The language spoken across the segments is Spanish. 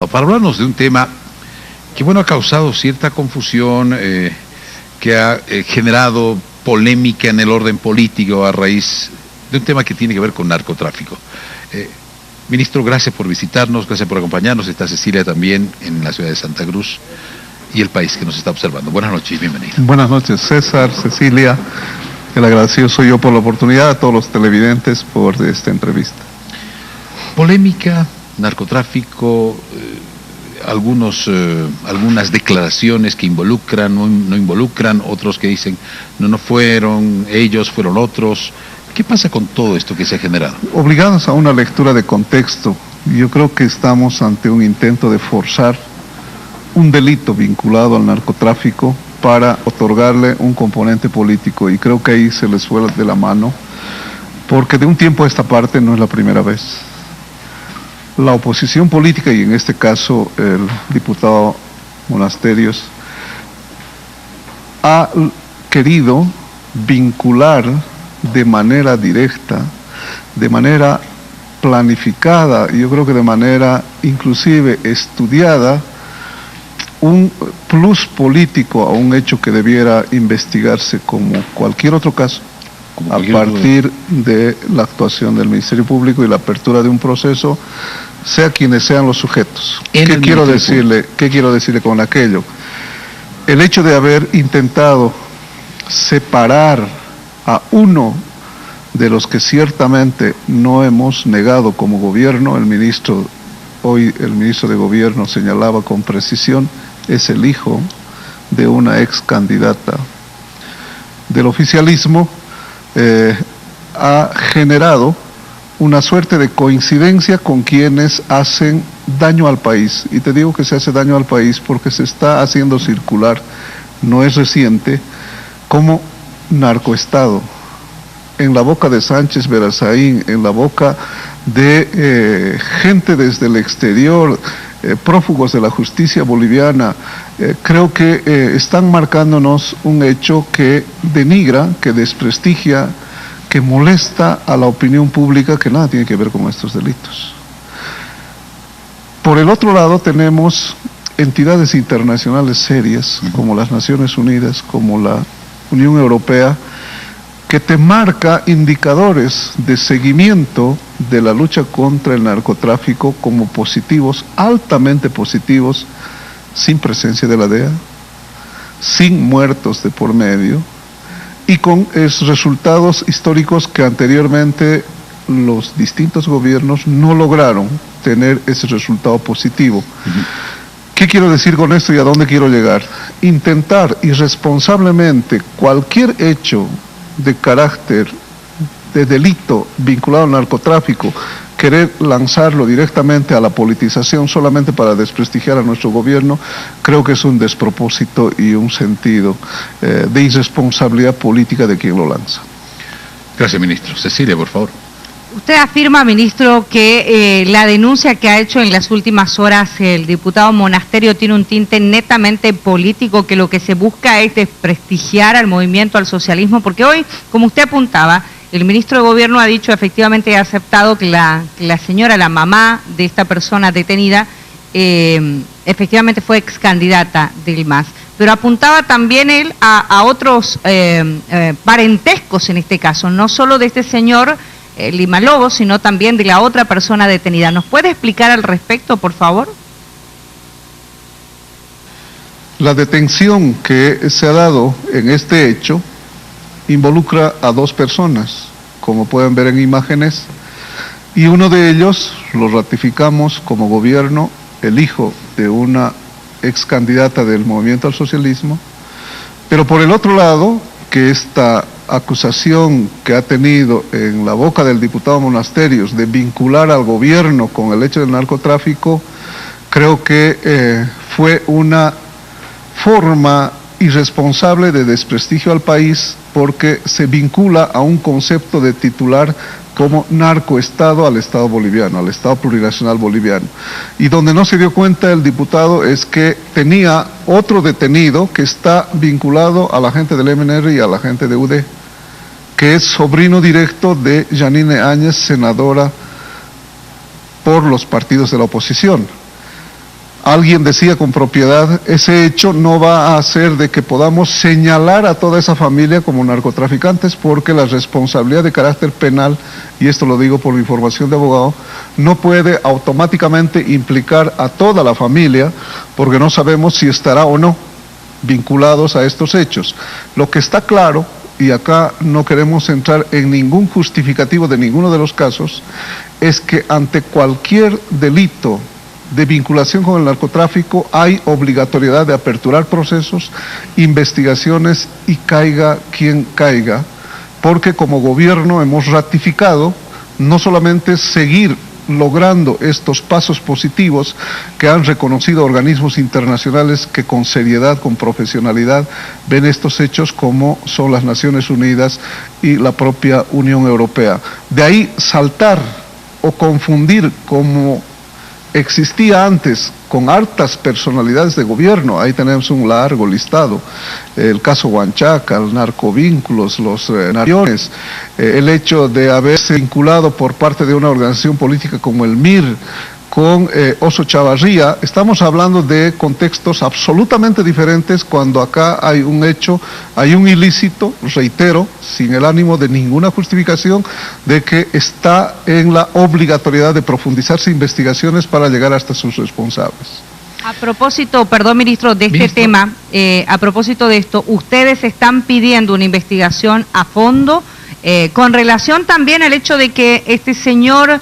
para hablarnos de un tema que, bueno, ha causado cierta confusión, que ha generado polémica en el orden político a raíz de un tema que tiene que ver con narcotráfico. Ministro, gracias por visitarnos, gracias por acompañarnos. Está Cecilia también en la ciudad de Santa Cruz y el país que nos está observando. Buenas noches, bienvenido. Buenas noches, César, Cecilia. El agradecido soy yo por la oportunidad, a todos los televidentes por esta entrevista. Polémica, narcotráfico, algunas declaraciones que involucran, no involucran, otros que dicen no fueron ellos, fueron otros. ¿Qué pasa con todo esto que se ha generado? Obligados a una lectura de contexto, yo creo que estamos ante un intento de forzar un delito vinculado al narcotráfico para otorgarle un componente político, y creo que ahí se les fue de la mano, porque de un tiempo a esta parte no es la primera vez. La oposición política, y en este caso el diputado Monasterios, ha querido vincular de manera directa, de manera planificada, y yo creo que de manera inclusive estudiada, un plus político a un hecho que debiera investigarse como cualquier otro caso, a partir de la actuación del Ministerio Público y la apertura de un proceso, sea quienes sean los sujetos. ¿Qué quiero decirle con aquello? El hecho de haber intentado separar a uno de los que ciertamente no hemos negado como gobierno, hoy el ministro de Gobierno señalaba con precisión, es el hijo de una ex candidata del oficialismo, ha generado una suerte de coincidencia con quienes hacen daño al país. Y te digo que se hace daño al país porque se está haciendo circular, no es reciente, como narcoestado, en la boca de Sánchez Verazaín, en la boca de gente desde el exterior, prófugos de la justicia boliviana. Creo que están marcándonos un hecho que denigra, que desprestigia, que molesta a la opinión pública, que nada tiene que ver con estos delitos. Por el otro lado tenemos entidades internacionales serias, como las Naciones Unidas, como la Unión Europea, que te marca indicadores de seguimiento de la lucha contra el narcotráfico como positivos, altamente positivos, sin presencia de la DEA, sin muertos de por medio, y con resultados históricos que anteriormente los distintos gobiernos no lograron tener ese resultado positivo. ¿Qué quiero decir con esto y a dónde quiero llegar? Intentar irresponsablemente cualquier hecho de carácter de delito vinculado al narcotráfico, querer lanzarlo directamente a la politización solamente para desprestigiar a nuestro gobierno, creo que es un despropósito y un sentido de irresponsabilidad política de quien lo lanza. Gracias, ministro. Cecilia, por favor. Usted afirma, ministro, que la denuncia que ha hecho en las últimas horas el diputado Monasterio tiene un tinte netamente político, que lo que se busca es desprestigiar al movimiento, al socialismo, porque hoy, como usted apuntaba, el ministro de Gobierno ha dicho, efectivamente ha aceptado que la señora, la mamá de esta persona detenida, efectivamente fue ex candidata del MAS. Pero apuntaba también él a otros parentescos en este caso, no solo de este señor Lima Lobos, sino también de la otra persona detenida. ¿Nos puede explicar al respecto, por favor? La detención que se ha dado en este hecho involucra a dos personas, como pueden ver en imágenes, y uno de ellos lo ratificamos como gobierno, el hijo de una ex candidata del movimiento al socialismo, pero por el otro lado, que esta acusación que ha tenido en la boca del diputado Monasterios de vincular al gobierno con el hecho del narcotráfico, creo que fue una forma irresponsable de desprestigio al país, porque se vincula a un concepto de titular como narcoestado al Estado boliviano, al Estado plurinacional boliviano. Y donde no se dio cuenta el diputado es que tenía otro detenido que está vinculado a la gente del MNR y a la gente de UD, que es sobrino directo de Yanine Áñez, senadora por los partidos de la oposición. Alguien decía con propiedad, ese hecho no va a hacer de que podamos señalar a toda esa familia como narcotraficantes, porque la responsabilidad de carácter penal, y esto lo digo por información de abogado, no puede automáticamente implicar a toda la familia, porque no sabemos si estará o no vinculados a estos hechos. Lo que está claro, y acá no queremos entrar en ningún justificativo de ninguno de los casos, es que ante cualquier delito de vinculación con el narcotráfico hay obligatoriedad de aperturar procesos, investigaciones y caiga quien caiga, porque como gobierno hemos ratificado no solamente seguir logrando estos pasos positivos que han reconocido organismos internacionales que con seriedad, con profesionalidad ven estos hechos, como son las Naciones Unidas y la propia Unión Europea. De ahí saltar o confundir, como existía antes con hartas personalidades de gobierno, ahí tenemos un largo listado, el caso Huanchaca, el narcovínculos, los nariones, el hecho de haberse vinculado por parte de una organización política como el MIR con Oso Chavarría. Estamos hablando de contextos absolutamente diferentes cuando acá hay un hecho, hay un ilícito, reitero, sin el ánimo de ninguna justificación, de que está en la obligatoriedad de profundizarse investigaciones para llegar hasta sus responsables. A propósito, perdón, ministro, de este tema, a propósito de esto, ustedes están pidiendo una investigación a fondo con relación también al hecho de que este señor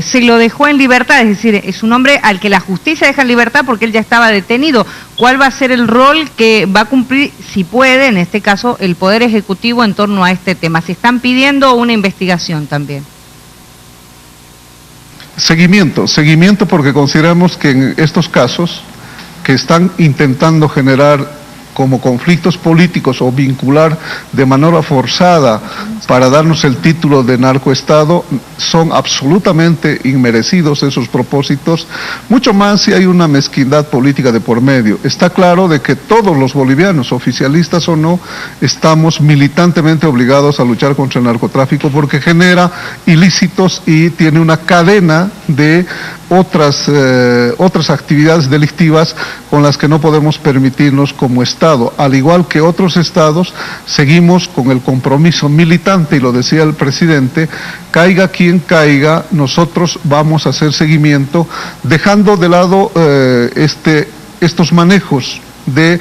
se lo dejó en libertad, es decir, es un hombre al que la justicia deja en libertad porque él ya estaba detenido. ¿Cuál va a ser el rol que va a cumplir, si puede, en este caso, el Poder Ejecutivo en torno a este tema? ¿Se están pidiendo una investigación también? Seguimiento porque consideramos que en estos casos que están intentando generar como conflictos políticos o vincular de manera forzada para darnos el título de narcoestado, son absolutamente inmerecidos esos propósitos, mucho más si hay una mezquindad política de por medio. Está claro de que todos los bolivianos, oficialistas o no, estamos militantemente obligados a luchar contra el narcotráfico porque genera ilícitos y tiene una cadena de otras actividades delictivas con las que no podemos permitirnos como Estado. Al igual que otros estados, seguimos con el compromiso militante, y lo decía el presidente, caiga quien caiga, nosotros vamos a hacer seguimiento, dejando de lado estos manejos de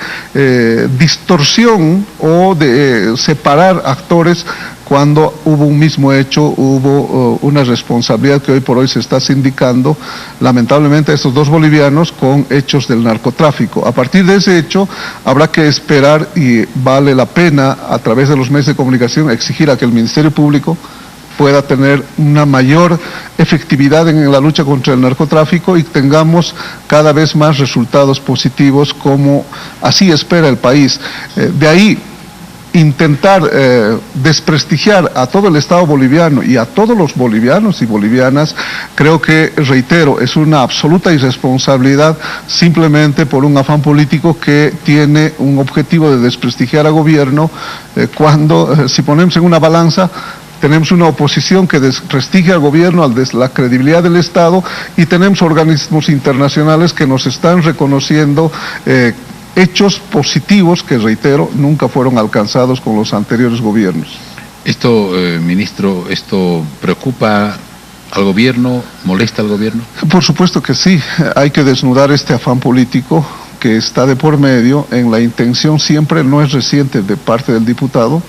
distorsión o de separar actores cuando hubo un mismo hecho, hubo una responsabilidad que hoy por hoy se está sindicando, lamentablemente, a estos dos bolivianos con hechos del narcotráfico. A partir de ese hecho habrá que esperar, y vale la pena a través de los medios de comunicación exigir a que el Ministerio Público pueda tener una mayor efectividad en la lucha contra el narcotráfico y tengamos cada vez más resultados positivos, como así espera el país. De ahí intentar desprestigiar a todo el Estado boliviano y a todos los bolivianos y bolivianas, creo que, reitero, es una absoluta irresponsabilidad, simplemente por un afán político que tiene un objetivo de desprestigiar al gobierno, cuando, si ponemos en una balanza, tenemos una oposición que desprestigia al gobierno, la credibilidad del Estado, y tenemos organismos internacionales que nos están reconociendo hechos positivos que, reitero, nunca fueron alcanzados con los anteriores gobiernos. Esto, ministro, ¿esto preocupa al gobierno, molesta al gobierno? Por supuesto que sí, hay que desnudar este afán político que está de por medio. En la intención siempre, no es reciente, de parte del diputado.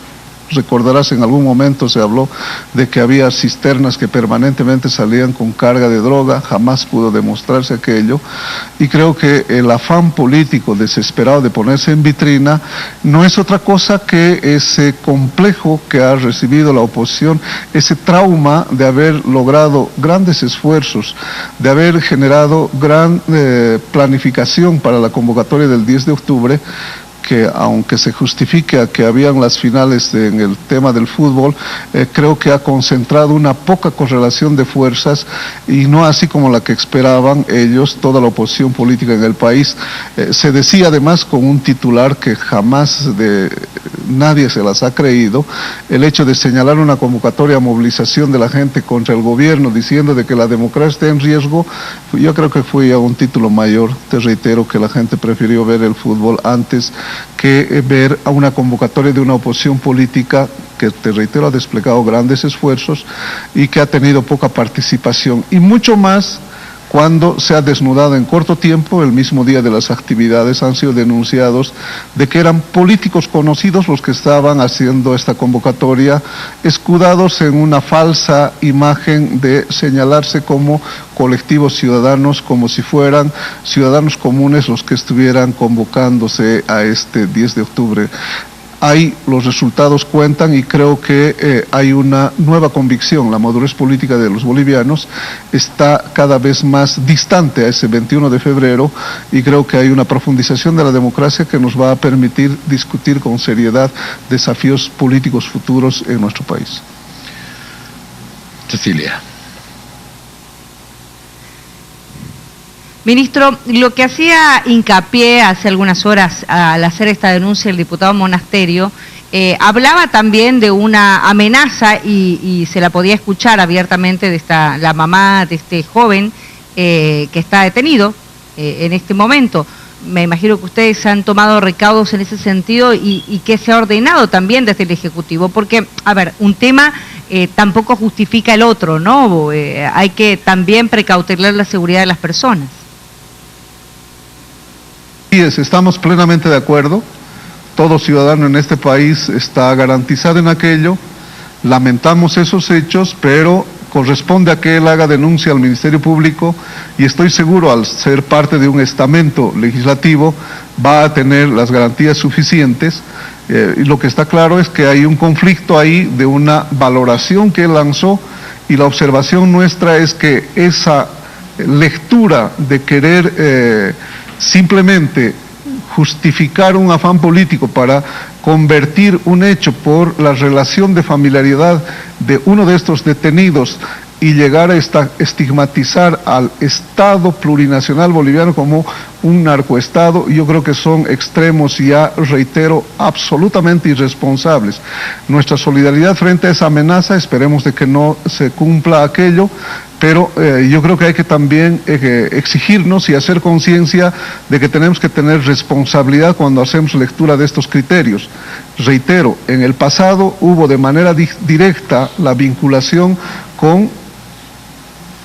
Recordarás, en algún momento se habló de que había cisternas que permanentemente salían con carga de droga, jamás pudo demostrarse aquello, y creo que el afán político desesperado de ponerse en vitrina no es otra cosa que ese complejo que ha recibido la oposición, ese trauma de haber logrado grandes esfuerzos, de haber generado gran planificación para la convocatoria del 10 de octubre, que aunque se justifique a que habían las finales en el tema del fútbol, creo que ha concentrado una poca correlación de fuerzas y no así como la que esperaban ellos, toda la oposición política en el país. Se decía además con un titular que jamás nadie se las ha creído, el hecho de señalar una convocatoria a movilización de la gente contra el gobierno diciendo de que la democracia está en riesgo. Yo creo que fue ya un título mayor. Te reitero que la gente prefirió ver el fútbol antes que ver a una convocatoria de una oposición política que, te reitero, ha desplegado grandes esfuerzos y que ha tenido poca participación, y mucho más cuando se ha desnudado en corto tiempo. El mismo día de las actividades han sido denunciados de que eran políticos conocidos los que estaban haciendo esta convocatoria, escudados en una falsa imagen de señalarse como colectivos ciudadanos, como si fueran ciudadanos comunes los que estuvieran convocándose a este 10 de octubre. Ahí los resultados cuentan y creo que hay una nueva convicción. La madurez política de los bolivianos está cada vez más distante a ese 21 de febrero y creo que hay una profundización de la democracia que nos va a permitir discutir con seriedad desafíos políticos futuros en nuestro país. Cecilia. Ministro, lo que hacía hincapié hace algunas horas al hacer esta denuncia el diputado Monasterio, hablaba también de una amenaza y se la podía escuchar abiertamente de la mamá de este joven que está detenido en este momento. Me imagino que ustedes han tomado recaudos en ese sentido y que se ha ordenado también desde el Ejecutivo, porque, a ver, un tema tampoco justifica el otro, ¿no? Hay que también precautelar la seguridad de las personas. Estamos plenamente de acuerdo. Todo ciudadano en este país está garantizado en aquello. Lamentamos esos hechos, pero corresponde a que él haga denuncia al Ministerio Público y estoy seguro, al ser parte de un estamento legislativo, va a tener las garantías suficientes. Y lo que está claro es que hay un conflicto ahí de una valoración que él lanzó, y la observación nuestra es que esa lectura de querer simplemente justificar un afán político para convertir un hecho por la relación de familiaridad de uno de estos detenidos y llegar a estigmatizar al Estado plurinacional boliviano como un narcoestado, yo creo que son extremos y, ya reitero, absolutamente irresponsables. Nuestra solidaridad frente a esa amenaza, esperemos de que no se cumpla aquello, pero yo creo que hay que también exigirnos y hacer conciencia de que tenemos que tener responsabilidad cuando hacemos lectura de estos criterios. Reitero, en el pasado hubo de manera directa la vinculación con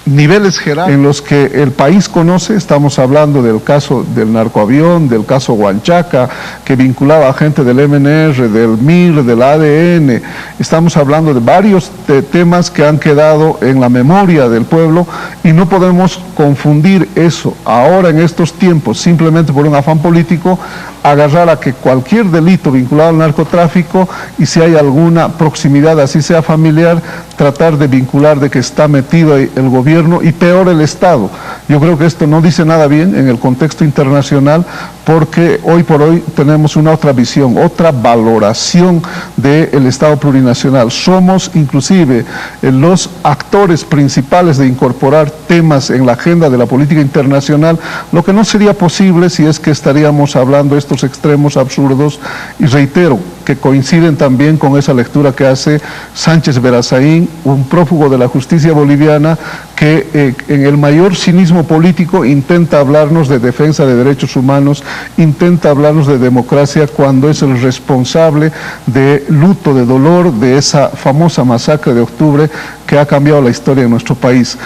niveles jerárquicos en los que el país conoce. Estamos hablando del caso del narcoavión, del caso Huanchaca, que vinculaba a gente del MNR, del MIR, del ADN. Estamos hablando de varios temas que han quedado en la memoria del pueblo y no podemos confundir eso ahora en estos tiempos simplemente por un afán político, agarrar a que cualquier delito vinculado al narcotráfico, y si hay alguna proximidad, así sea familiar, tratar de vincular de que está metido ahí el gobierno y peor el Estado. Yo creo que esto no dice nada bien en el contexto internacional, porque hoy por hoy tenemos una otra visión, otra valoración del Estado plurinacional. Somos inclusive los actores principales de incorporar temas en la agenda de la política internacional, lo que no sería posible si es que estaríamos hablando de estos extremos absurdos, y reitero que coinciden también con esa lectura que hace Sánchez Verazaín, un prófugo de la justicia boliviana, que en el mayor cinismo político intenta hablarnos de defensa de derechos humanos, intenta hablarnos de democracia, cuando es el responsable de luto, de dolor, de esa famosa masacre de octubre que ha cambiado la historia de nuestro país.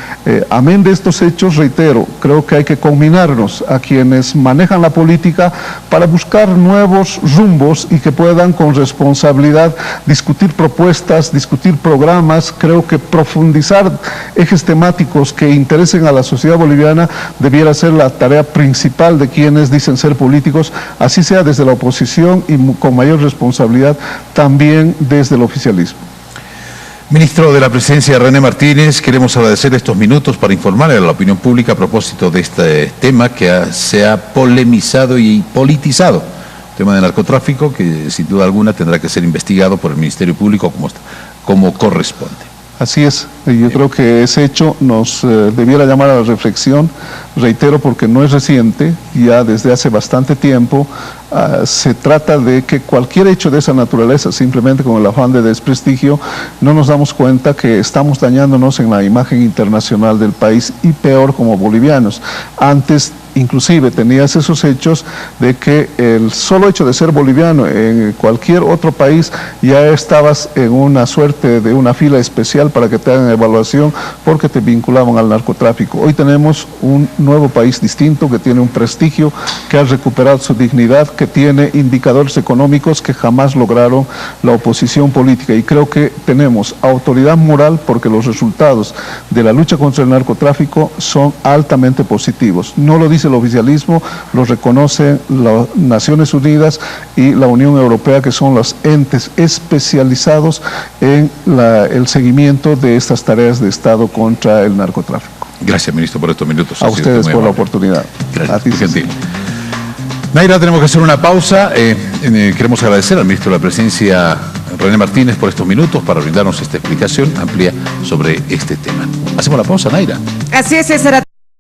Amén de estos hechos, reitero, creo que hay que combinarnos a quienes manejan la política para buscar nuevos rumbos y que puedan con responsabilidad discutir propuestas, discutir programas. Creo que profundizar ejes temáticos que interesen a la sociedad boliviana debiera ser la tarea principal de quienes dicen ser políticos, así sea desde la oposición y con mayor responsabilidad también desde el oficialismo. Ministro de la Presidencia, René Martínez, queremos agradecer estos minutos para informar a la opinión pública a propósito de este tema que se ha polemizado y politizado tema de narcotráfico que sin duda alguna tendrá que ser investigado por el Ministerio Público como corresponde. Así es, yo creo que ese hecho nos debiera llamar a la reflexión, reitero, porque no es reciente, ya desde hace bastante tiempo se trata de que cualquier hecho de esa naturaleza, simplemente con el afán de desprestigio, no nos damos cuenta que estamos dañándonos en la imagen internacional del país y peor como bolivianos. Antes inclusive tenías esos hechos de que el solo hecho de ser boliviano en cualquier otro país ya estabas en una suerte de una fila especial para que te hagan evaluación porque te vinculaban al narcotráfico. Hoy tenemos un nuevo país distinto que tiene un prestigio, que ha recuperado su dignidad, que tiene indicadores económicos que jamás lograron la oposición política, y creo que tenemos autoridad moral porque los resultados de la lucha contra el narcotráfico son altamente positivos. No lo dice el oficialismo, lo reconocen las Naciones Unidas y la Unión Europea, que son los entes especializados en el seguimiento de estas tareas de Estado contra el narcotráfico. Gracias, ministro, por estos minutos. A ustedes por la oportunidad. Gracias, muy gentil. Naira, tenemos que hacer una pausa. Queremos agradecer al ministro de la Presidencia, René Martínez, por estos minutos para brindarnos esta explicación amplia sobre este tema. Hacemos la pausa, Naira. Así es, César.